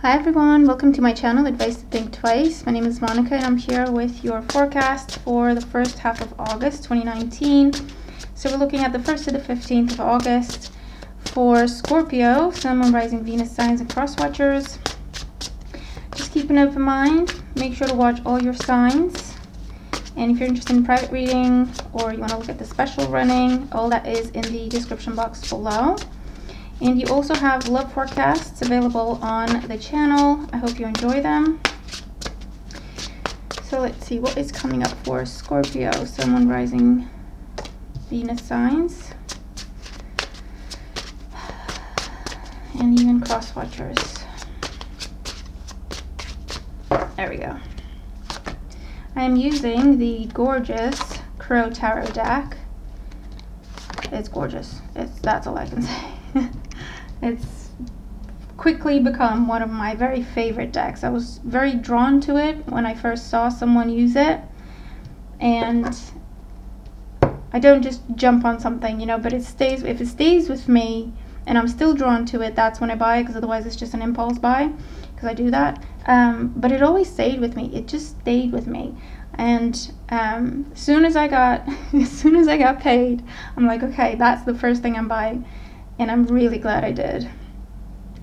Hi everyone, welcome to my channel, Advice to Think Twice. My name is Monica and I'm here with your forecast for the first half of August 2019. So we're looking at the 1st to the 15th of August for Scorpio, Sun, Moon, Rising, Venus signs and cross watchers. Just keep an open mind, make sure to watch all your signs. And if you're interested in private reading or you want to look at the special running, all that is in the description box below. And you also have love forecasts available on the channel. I hope you enjoy them. So let's see what is coming up for Scorpio, Sun, Moon, Rising, Venus signs, and even cross watchers. There we go. I am using the gorgeous Crow Tarot deck. It's gorgeous. That's all I can say. It's quickly become one of my very favorite decks. I was very drawn to it when I first saw someone use it, and I don't just jump on something, you know, but if it stays with me and I'm still drawn to it, that's when I buy it, because otherwise it's just an impulse buy, because I do that. But it always stayed with me. It just stayed with me. And as soon as I got paid, I'm like, okay, that's the first thing I'm buying. And I'm really glad I did.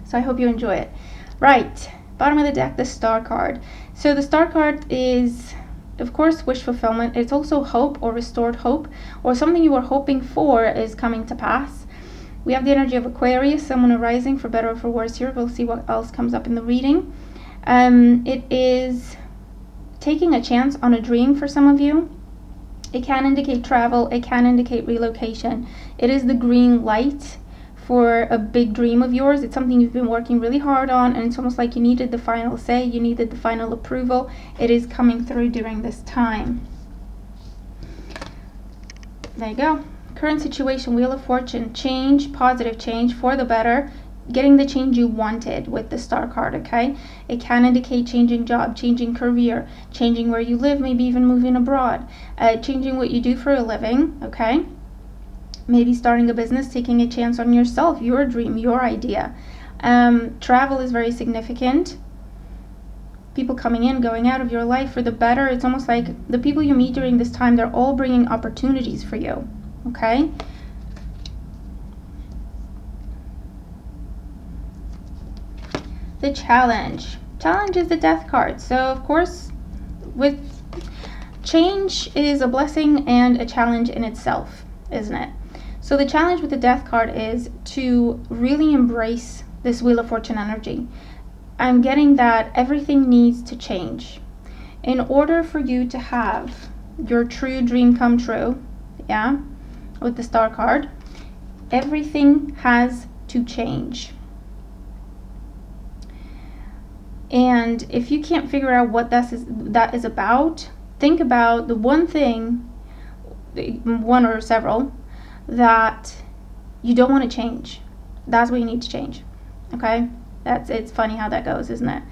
So I hope you enjoy it. Right, bottom of the deck, the Star card. So the Star card is, of course, wish fulfillment. It's also hope or restored hope, or something you were hoping for is coming to pass. We have the energy of Aquarius, someone arising, for better or for worse here. We'll see what else comes up in the reading. It is taking a chance on a dream for some of you. It can indicate travel. It can indicate relocation. It is the green light for a big dream of yours. It's something you've been working really hard on, and it's almost like you needed the final say, you needed the final approval. It is coming through during this time. There you go. Current situation, Wheel of Fortune, change, positive change for the better, getting the change you wanted with the Star card, okay? It can indicate changing job, changing career, changing where you live, maybe even moving abroad, changing what you do for a living, okay? Maybe starting a business, taking a chance on yourself, your dream, your idea. Travel is very significant. People coming in, going out of your life for the better. It's almost like the people you meet during this time, they're all bringing opportunities for you, okay? The challenge. Challenge is the Death card. So, of course, with change is a blessing and a challenge in itself, isn't it? So the challenge with the Death card is to really embrace this Wheel of Fortune energy. I'm getting that everything needs to change. In order for you to have your true dream come true, yeah, with the Star card, everything has to change. And if you can't figure out what that is about, think about the one thing, one or several, that you don't want to change. That's what you need to change, okay? It's funny how that goes, isn't it?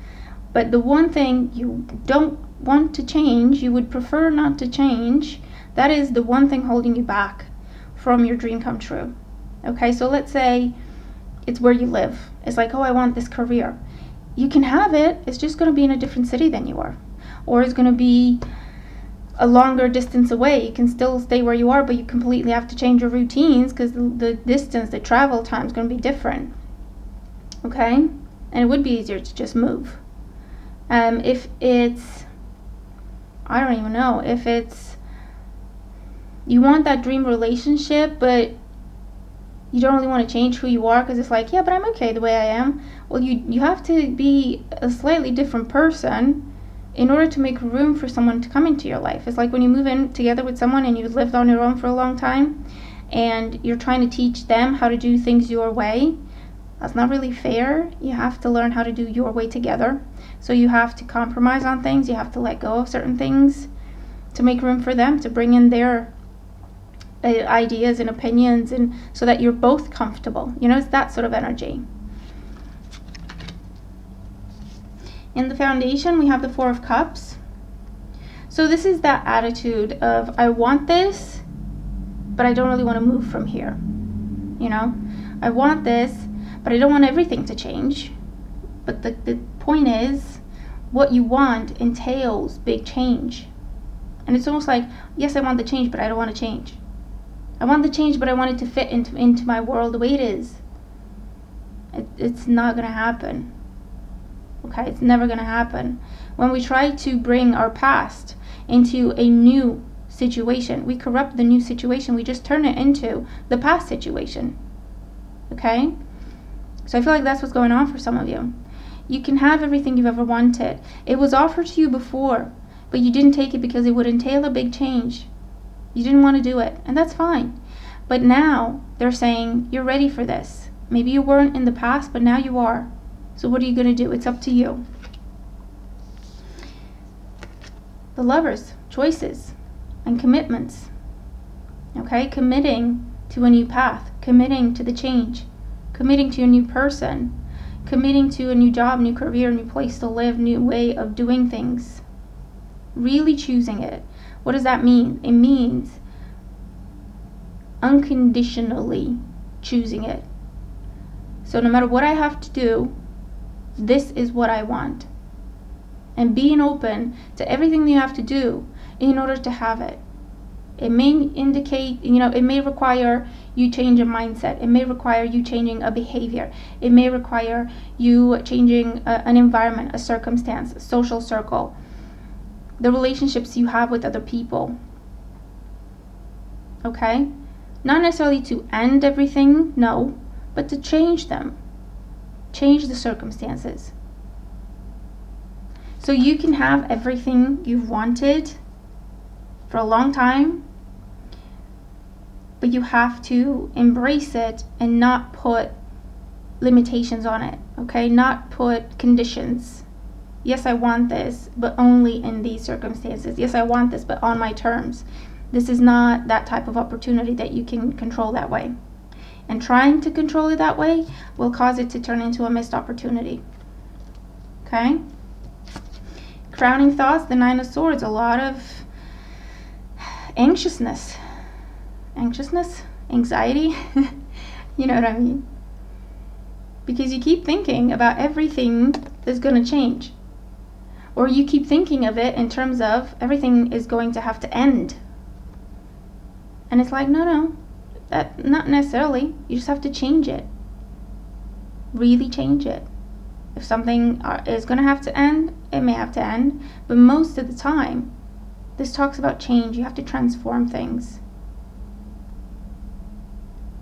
But the one thing you don't want to change, you would prefer not to change, that is the one thing holding you back from your dream come true, okay? So let's say it's where you live. It's like, oh, I want this career. You can have it, it's just going to be in a different city than you are, or it's going to be a longer distance away. You can still stay where you are, but you completely have to change your routines because the distance, the travel time is going to be different, okay? And it would be easier to just move. If it's, I don't even know, if it's, you want that dream relationship, but you don't really want to change who you are because it's like, yeah, but I'm okay the way I am. Well, you have to be a slightly different person in order to make room for someone to come into your life. It's like when you move in together with someone and you've lived on your own for a long time and you're trying to teach them how to do things your way. That's not really fair. You have to learn how to do your way together. So you have to compromise on things. You have to let go of certain things to make room for them, to bring in their ideas and opinions, and so that you're both comfortable. You know, it's that sort of energy. In the foundation, we have the Four of Cups. So this is that attitude of, I want this, but I don't really want to move from here. You know, I want this, but I don't want everything to change. But the point is, what you want entails big change. And it's almost like, yes, I want the change, but I don't want to change. I want the change, but I want it to fit into my world the way it is. It's not going to happen. Okay, it's never going to happen. When we try to bring our past into a new situation, we corrupt the new situation. We just turn it into the past situation. Okay? So I feel like that's what's going on for some of you. You can have everything you've ever wanted. It was offered to you before, but you didn't take it because it would entail a big change. You didn't want to do it, and that's fine. But now they're saying you're ready for this. Maybe you weren't in the past, but now you are. So what are you going to do? It's up to you. The Lovers, choices and commitments. Okay, committing to a new path, committing to the change, committing to a new person, committing to a new job, new career, new place to live, new way of doing things. Really choosing it. What does that mean? It means unconditionally choosing it. So no matter what I have to do, this is what I want. And being open to everything you have to do in order to have it. It may indicate, it may require you change a mindset. It may require you changing a behavior. It may require you changing an environment, a circumstance, a social circle, the relationships you have with other people. Okay? Not necessarily to end everything, no, but to change them. Change the circumstances. So you can have everything you've wanted for a long time, but you have to embrace it and not put limitations on it, okay? Not put conditions. Yes, I want this, but only in these circumstances. Yes, I want this, but on my terms. This is not that type of opportunity that you can control that way. And trying to control it that way will cause it to turn into a missed opportunity. Okay? Crowning thoughts, the Nine of Swords, a lot of anxiousness, anxiety, you know what I mean? Because you keep thinking about everything that's going to change. Or you keep thinking of it in terms of everything is going to have to end. And it's like, no, that not necessarily. You just have to change it. Really change it. If something is going to have to end, it may have to end. But most of the time, this talks about change. You have to transform things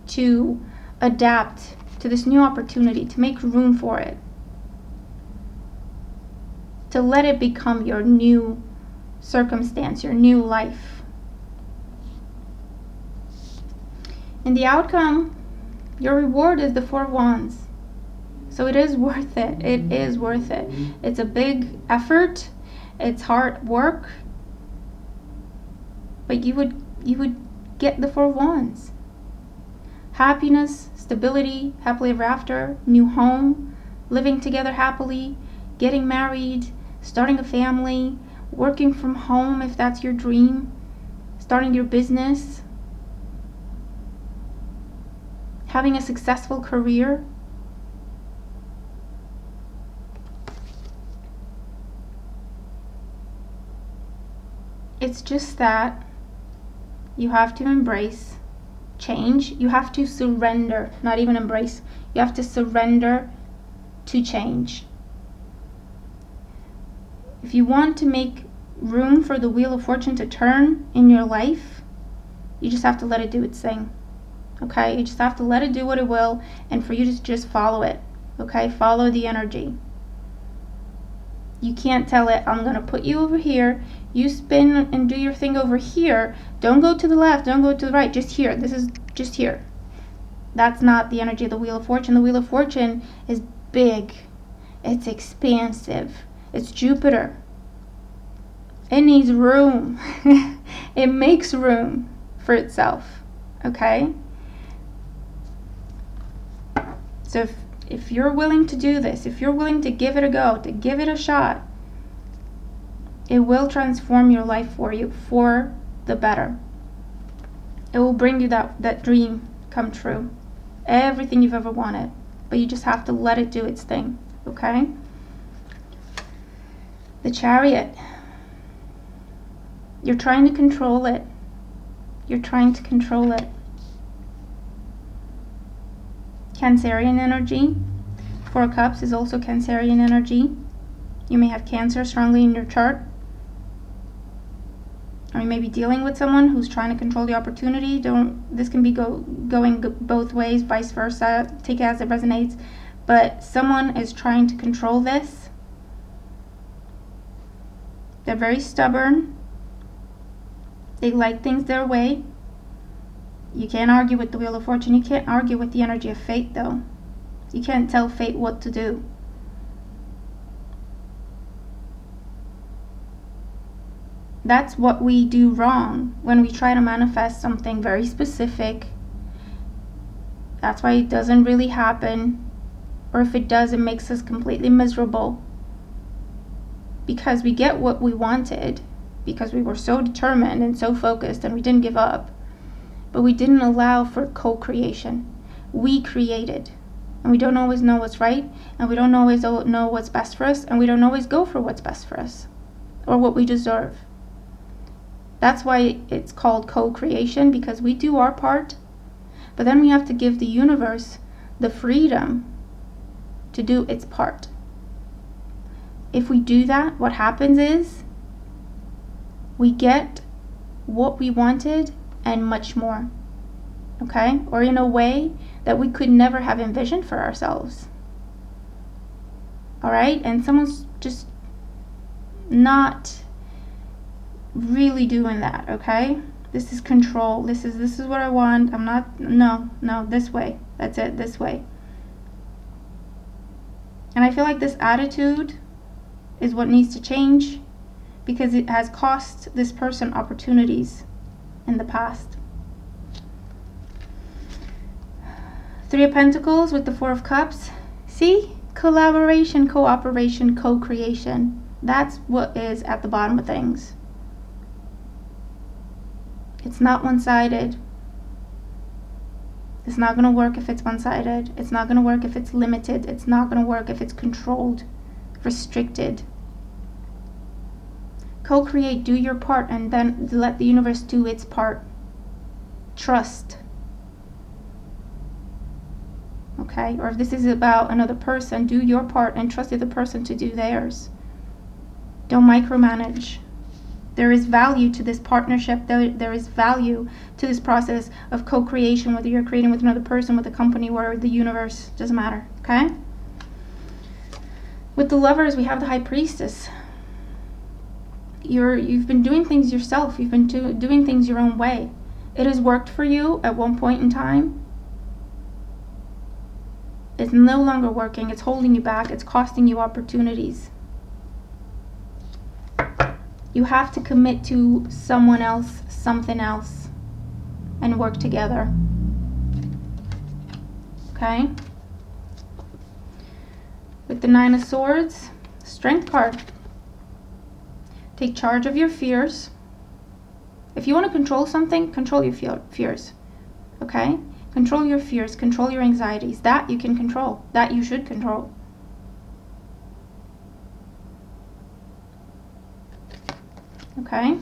to adapt to this new opportunity, to make room for it, to let it become your new circumstance, your new life. And the outcome, your reward is the Four of Wands. So it is worth it. It is worth it. It's a big effort. It's hard work. But you would get the Four of Wands. Happiness, stability, happily ever after, new home, living together happily, getting married, starting a family, working from home if that's your dream, starting your business, having a successful career. It's just that you have to embrace change. You have to surrender, not even embrace. You have to surrender to change. If you want to make room for the Wheel of Fortune to turn in your life, you just have to let it do its thing. Okay? You just have to let it do what it will, and for you to just follow it. Okay? Follow the energy. You can't tell it, I'm going to put you over here. You spin and do your thing over here. Don't go to the left. Don't go to the right. Just here. This is just here. That's not the energy of the Wheel of Fortune. The Wheel of Fortune is big. It's expansive. It's Jupiter. It needs room. It makes room for itself. Okay? So if you're willing to do this, if you're willing to give it a go, to give it a shot, it will transform your life for you for the better. It will bring you that dream come true. Everything you've ever wanted. But you just have to let it do its thing. okay? The Chariot. You're trying to control it. You're trying to control it. Cancerian energy. 4 of Cups is also Cancerian energy. You may have Cancer strongly in your chart. Or you may be dealing with someone who's trying to control the opportunity. This can be going both ways, vice versa. Take it as it resonates. But someone is trying to control this. They're very stubborn. They like things their way. You can't argue with the Wheel of Fortune. You can't argue with the energy of fate, though. You can't tell fate what to do. That's what we do wrong when we try to manifest something very specific. That's why it doesn't really happen. Or if it does, it makes us completely miserable. Because we get what we wanted. Because we were so determined and so focused and we didn't give up. But we didn't allow for co-creation. We created. And we don't always know what's right. And we don't always know what's best for us. And we don't always go for what's best for us. Or what we deserve. That's why it's called co-creation, because we do our part, but then we have to give the universe the freedom to do its part. If we do that, what happens is we get what we wanted and much more, okay? Or in a way that we could never have envisioned for ourselves, all right? And someone's just not really doing that, okay? This is control. This is what I want. I'm not, no, this way. That's it, this way. And I feel like this attitude is what needs to change, because it has cost this person opportunities in the past. 3 of Pentacles with the 4 of Cups. See? Collaboration, cooperation, co-creation. That's what is at the bottom of things. It's not one-sided. It's not going to work if it's one-sided. It's not going to work if it's limited. It's not going to work if it's controlled, restricted. Co-create, do your part, and then let the universe do its part. Trust. Okay? Or if this is about another person, do your part and trust the other person to do theirs. Don't micromanage. There is value to this partnership. There is value to this process of co-creation, whether you're creating with another person, with a company, or the universe. Doesn't matter, okay? With the Lovers, we have the High Priestess. You've been doing things yourself. You've been doing things your own way. It has worked for you at one point in time. It's no longer working. It's holding you back. It's costing you opportunities. You have to commit to someone else, something else, and work together. Okay? With the 9 of Swords, Strength card. Take charge of your fears. If you want to control something, control your fears. Okay? Control your fears, control your anxieties. That you can control. That you should control. Okay?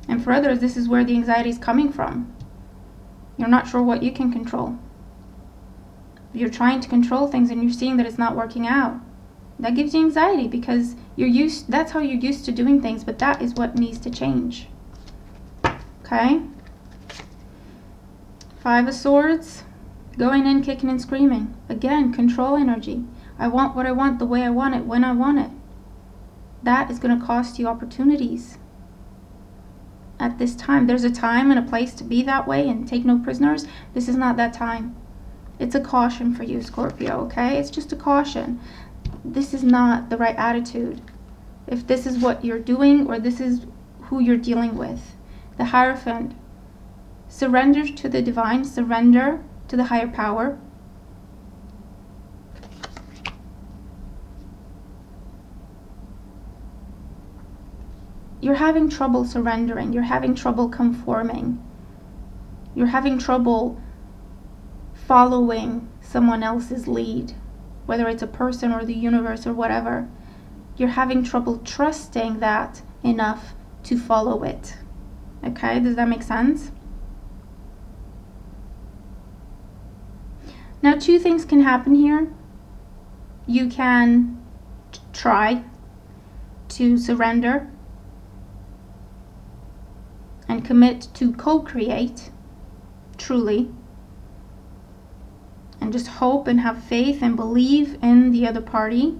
And for others, this is where the anxiety is coming from. You're not sure what you can control. You're trying to control things and you're seeing that it's not working out. That gives you anxiety because that's how you're used to doing things, but that is what needs to change. Okay? 5 of Swords, going in, kicking and screaming. Again, control energy. I want what I want, the way I want it, when I want it. That is going to cost you opportunities. At this time, there's a time and a place to be that way and take no prisoners. This is not that time. It's a caution for you, Scorpio, okay? It's just a caution. This is not the right attitude. If this is what you're doing or this is who you're dealing with. The Hierophant. Surrender to the divine. Surrender to the higher power. You're having trouble surrendering. You're having trouble conforming. You're having trouble following someone else's lead, whether it's a person or the universe or whatever. You're having trouble trusting that enough to follow it. Okay, does that make sense? Now, two things can happen here. You can try to surrender and commit to co-create truly, and just hope and have faith and believe in the other party,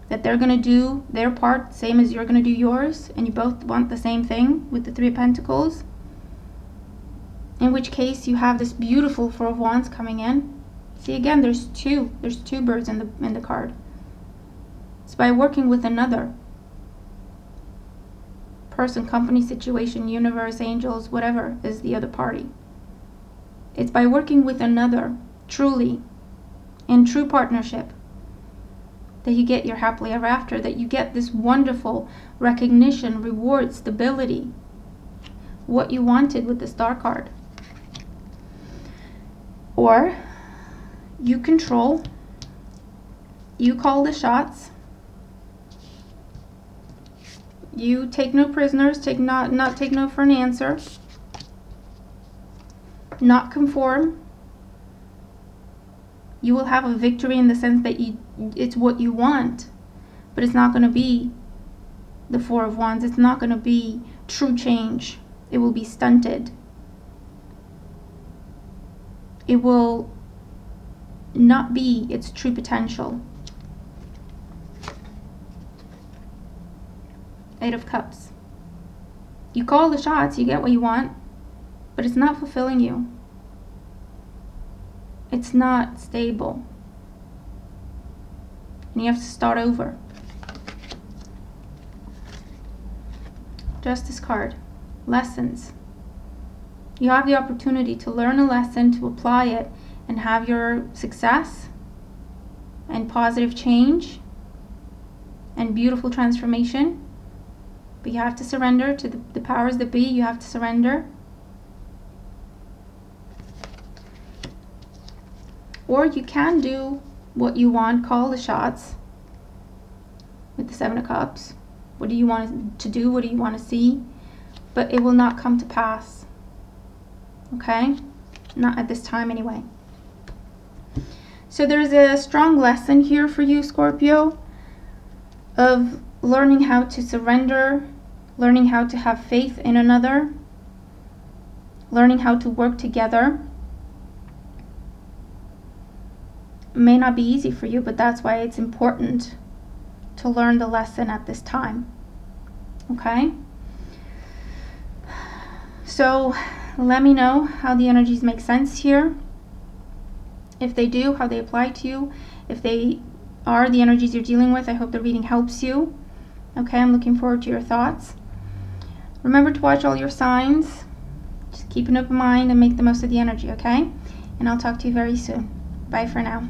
that they're going to do their part same as you're going to do yours, and you both want the same thing with the Three of Pentacles. In which case you have this beautiful Four of Wands coming in. See, again, there's two birds in the card. It's by working with another person, company, situation, universe, angels, whatever is the other party. It's by working with another, truly, in true partnership, that you get your happily ever after, that you get this wonderful recognition, reward, stability, what you wanted with the Star card. Or you control, you call the shots, you take no prisoners, not take no for an answer, not conform. You will have a victory in the sense that it's what you want, but it's not going to be the Four of Wands. It's not going to be true change. It will be stunted. It will not be its true potential. Eight of Cups. You call the shots, you get what you want, but it's not fulfilling you. It's not stable. And you have to start over. Justice card. Lessons. You have the opportunity to learn a lesson, to apply it, and have your success and positive change and beautiful transformation. But you have to surrender to the powers that be. You have to surrender. Or you can do what you want, call the shots with the Seven of Cups. What do you want to do? What do you want to see? But it will not come to pass. Okay? Not at this time anyway. So there's a strong lesson here for you, Scorpio, of learning how to surrender, learning how to have faith in another, learning how to work together. It may not be easy for you, but that's why it's important to learn the lesson at this time. Okay? So let me know how the energies make sense here. If they do, how they apply to you. If they are the energies you're dealing with, I hope the reading helps you. Okay, I'm looking forward to your thoughts. Remember to watch all your signs. Just keep an open mind and make the most of the energy, okay? And I'll talk to you very soon. Bye for now.